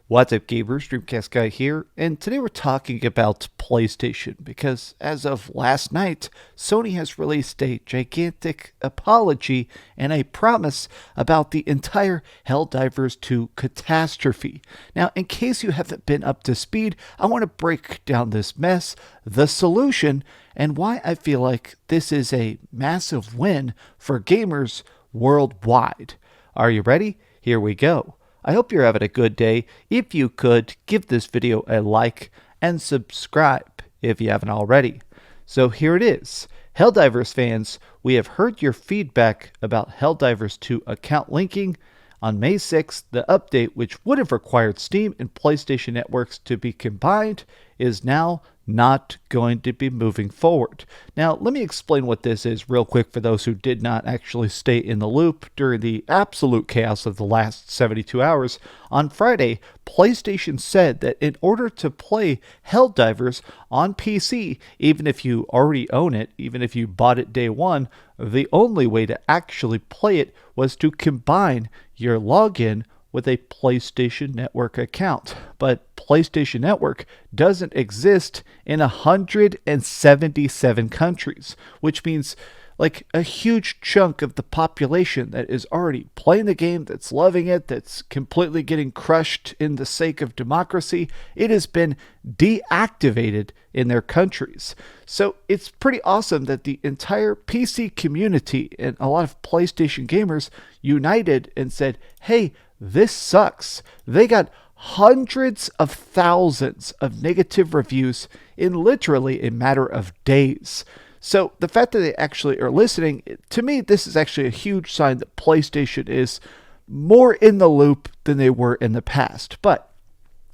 What's up, gamers? DreamcastGuy here, and today we're talking about PlayStation because as of last night, Sony has released a gigantic apology and a promise about the entire Helldivers 2 catastrophe. Now, in case you haven't been up to speed, I want to break down this mess, the solution, and why I feel like this is a massive win for gamers worldwide. Are you ready? Here we go. I hope you're having a good day. If you could, give this video a like and subscribe if you haven't already. So here it is. Helldivers fans, we have heard your feedback about Helldivers 2 account linking. On May 6th, the update, which would have required Steam and PlayStation networks to be combined, is now not going to be moving forward. Now, let me explain what this is real quick for those who did not actually stay in the loop during the absolute chaos of the last 72 hours. On Friday, PlayStation said that in order to play Helldivers on PC, even if you already own it, even if you bought it day one, the only way to actually play it was to combine your login with a PlayStation Network account. But PlayStation Network doesn't exist in 177 countries, which means like a huge chunk of the population that is already playing the game, that's loving it, that's completely getting crushed in the sake of democracy, it has been deactivated in their countries. So it's pretty awesome that the entire PC community and a lot of PlayStation gamers united and said, hey, this sucks. They got hundreds of thousands of negative reviews in literally a matter of days. So the fact that they actually are listening, to me, this is actually a huge sign that PlayStation is more in the loop than they were in the past. But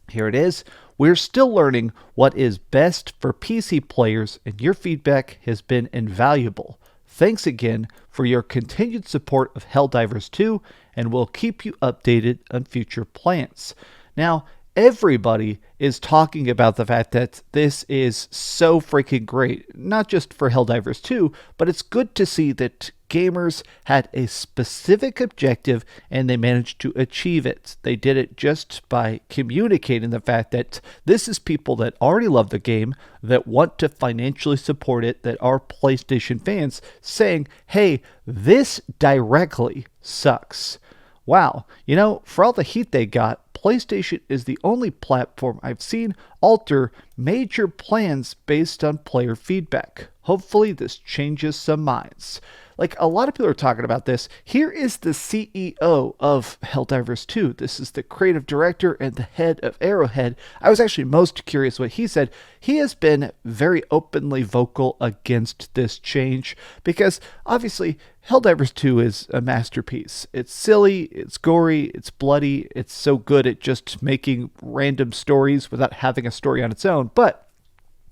here it is. We're still learning what is best for PC players, and your feedback has been invaluable. Thanks again for your continued support of Helldivers 2, and we'll keep you updated on future plans. Now, everybody is talking about the fact that this is so freaking great, not just for Helldivers 2, but it's good to see that gamers had a specific objective and they managed to achieve it. They did it just by communicating the fact that this is people that already love the game, that want to financially support it, that are PlayStation fans, saying, hey, this directly sucks. Wow, you know, for all the heat they got, PlayStation is the only platform I've seen alter major plans based on player feedback. Hopefully this changes some minds. Like, a lot of people are talking about this. Here is the CEO of Helldivers 2. This is the creative director and the head of Arrowhead. I was actually most curious what he said. He has been very openly vocal against this change because obviously Helldivers 2 is a masterpiece. It's silly, it's gory, it's bloody, it's so good at just making random stories without having a story on its own. But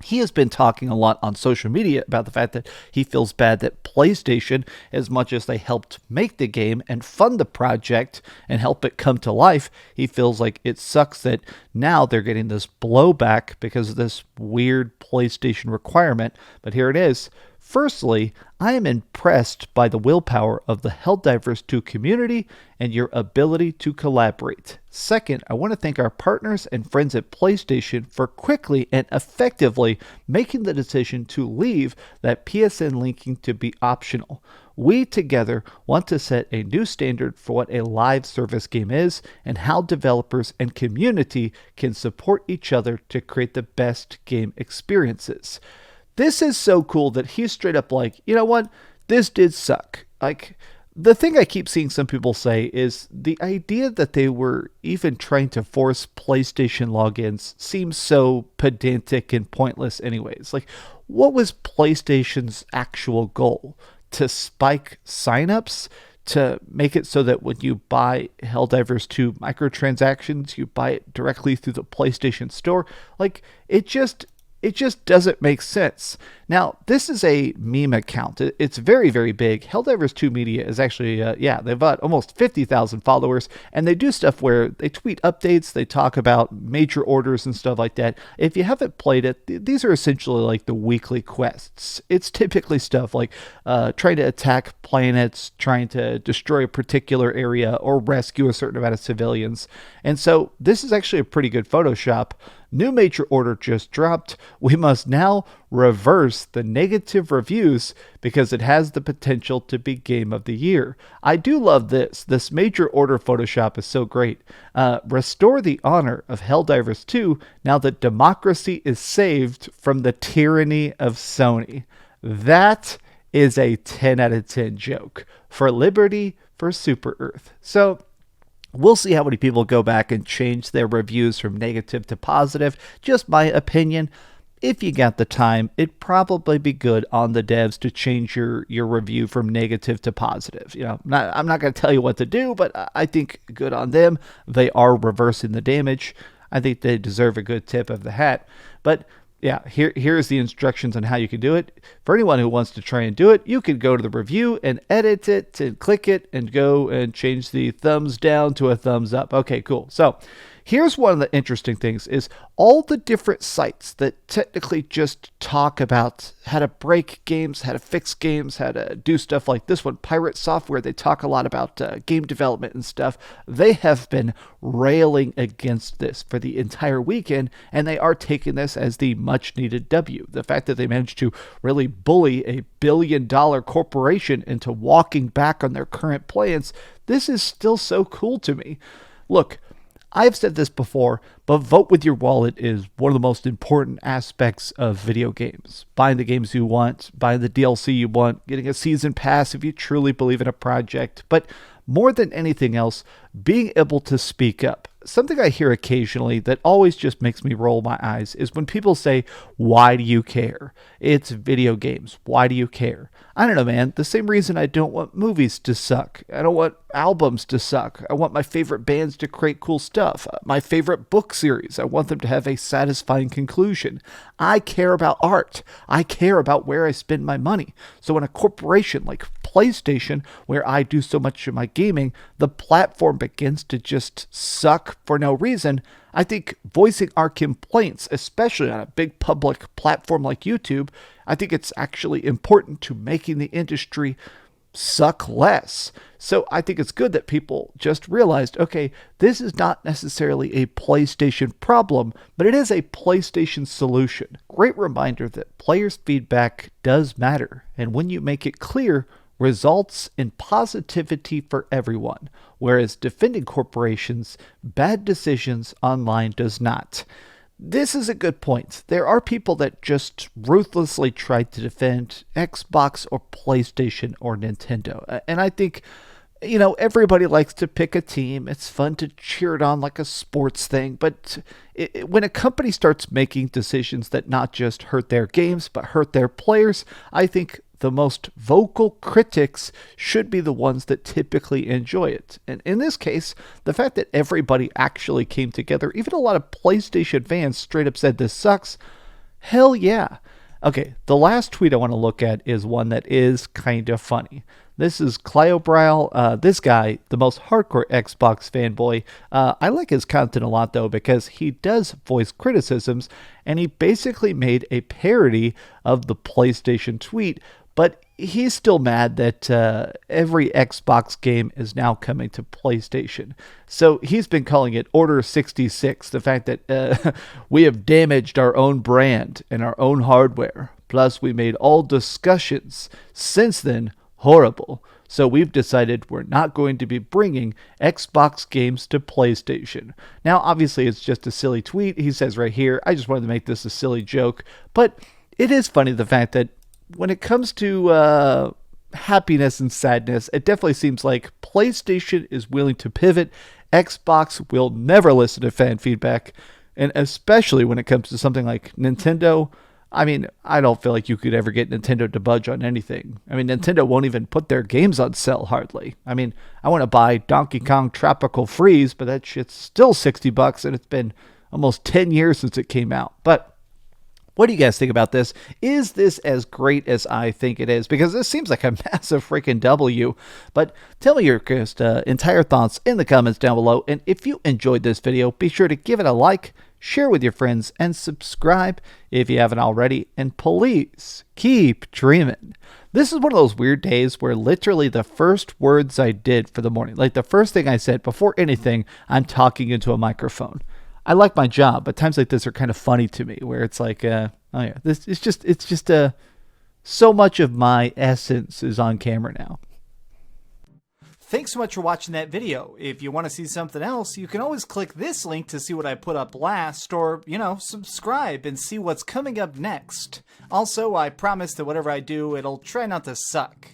he has been talking a lot on social media about the fact that he feels bad that PlayStation, as much as they helped make the game and fund the project and help it come to life, he feels like it sucks that now they're getting this blowback because of this weird PlayStation requirement. But here it is. Firstly, I am impressed by the willpower of the Helldivers 2 community and your ability to collaborate. Second, I want to thank our partners and friends at PlayStation for quickly and effectively making the decision to leave that PSN linking to be optional. We together want to set a new standard for what a live service game is and how developers and community can support each other to create the best game experiences. This is so cool that he's straight up like, you know what, this did suck. Like, the thing I keep seeing some people say is the idea that they were even trying to force PlayStation logins seems so pedantic and pointless anyways. Like, what was PlayStation's actual goal? To spike signups? To make it so that when you buy Helldivers 2 microtransactions, you buy it directly through the PlayStation Store? Like, it just It just doesn't make sense. Now, this is a meme account. It's very, very big. Helldivers 2 Media is actually, they've got almost 50,000 followers, and they do stuff where they tweet updates, they talk about major orders and stuff like that. If you haven't played it, these are essentially like the weekly quests. It's typically stuff like trying to attack planets, trying to destroy a particular area, or rescue a certain amount of civilians. And so this is actually a pretty good Photoshop. New major order just dropped. We must now reverse the negative reviews because it has the potential to be game of the year. I do love this. This major order Photoshop is so great. Restore the honor of Helldivers 2 now that democracy is saved from the tyranny of Sony. That is a 10 out of 10 joke. For liberty, for Super Earth. So we'll see how many people go back and change their reviews from negative to positive. Just my opinion. If you got the time, it'd probably be good on the devs to change your review from negative to positive. I'm not going to tell you what to do, but I think good on them. They are reversing the damage. I think they deserve a good tip of the hat. But yeah, here's the instructions on how you can do it. For anyone who wants to try and do it, you can go to the review and edit it and click it and go and change the thumbs down to a thumbs up. Okay, cool. So here's one of the interesting things is all the different sites that technically just talk about how to break games, how to fix games, how to do stuff like this one, Pirate Software. They talk a lot about game development and stuff. They have been railing against this for the entire weekend, and they are taking this as the much needed W. The fact that they managed to really bully a billion-dollar corporation into walking back on their current plans, this is still so cool to me. Look, I've said this before, but vote with your wallet is one of the most important aspects of video games. Buying the games you want, buying the DLC you want, getting a season pass if you truly believe in a project, but more than anything else, being able to speak up. Something I hear occasionally that always just makes me roll my eyes is when people say, "Why do you care? It's video games. Why do you care?" I don't know, man. The same reason I don't want movies to suck. I don't want albums to suck. I want my favorite bands to create cool stuff. My favorite book series, I want them to have a satisfying conclusion. I care about art. I care about where I spend my money. So when a corporation like PlayStation, where I do so much of my gaming, the platform begins to just suck for no reason, I think voicing our complaints, especially on a big public platform like YouTube, I think it's actually important to making the industry suck less. So I think it's good that people just realized, okay, this is not necessarily a PlayStation problem, but it is a PlayStation solution. Great reminder that players' feedback does matter, and when you make it clear, results in positivity for everyone, whereas defending corporations' bad decisions online does not. This is a good point. There are people that just ruthlessly try to defend Xbox or PlayStation or Nintendo. And I think, everybody likes to pick a team. It's fun to cheer it on like a sports thing. But when a company starts making decisions that not just hurt their games, but hurt their players, I think the most vocal critics should be the ones that typically enjoy it. And in this case, the fact that everybody actually came together, even a lot of PlayStation fans straight up said this sucks, hell yeah. Okay, the last tweet I want to look at is one that is kind of funny. This is Clyobryle. This guy, the most hardcore Xbox fanboy. I like his content a lot, though, because he does voice criticisms, and he basically made a parody of the PlayStation tweet, but he's still mad that every Xbox game is now coming to PlayStation. So he's been calling it Order 66, the fact that we have damaged our own brand and our own hardware. Plus, we made all discussions since then horrible. So we've decided we're not going to be bringing Xbox games to PlayStation. Now, obviously, it's just a silly tweet. He says right here, I just wanted to make this a silly joke. But it is funny the fact that when it comes to happiness and sadness, it definitely seems like PlayStation is willing to pivot. Xbox will never listen to fan feedback. And especially when it comes to something like Nintendo, I mean, I don't feel like you could ever get Nintendo to budge on anything. I mean, Nintendo won't even put their games on sale hardly. I mean, I want to buy Donkey Kong Tropical Freeze, but that shit's still $60 and it's been almost 10 years since it came out. But What do you guys think about this? Is this as great as I think it is? Because this seems like a massive freaking W. But tell me your entire thoughts in the comments down below. And if you enjoyed this video, be sure to give it a like, share with your friends, and subscribe if you haven't already. And please keep dreaming. This is one of those weird days where literally the first words I did for the morning, like the first thing I said before anything, I'm talking into a microphone. I like my job, but times like this are kind of funny to me, where it's like, oh yeah, it's just so much of my essence is on camera now. Thanks so much for watching that video. If you want to see something else, you can always click this link to see what I put up last, or, subscribe and see what's coming up next. Also, I promise that whatever I do, it'll try not to suck.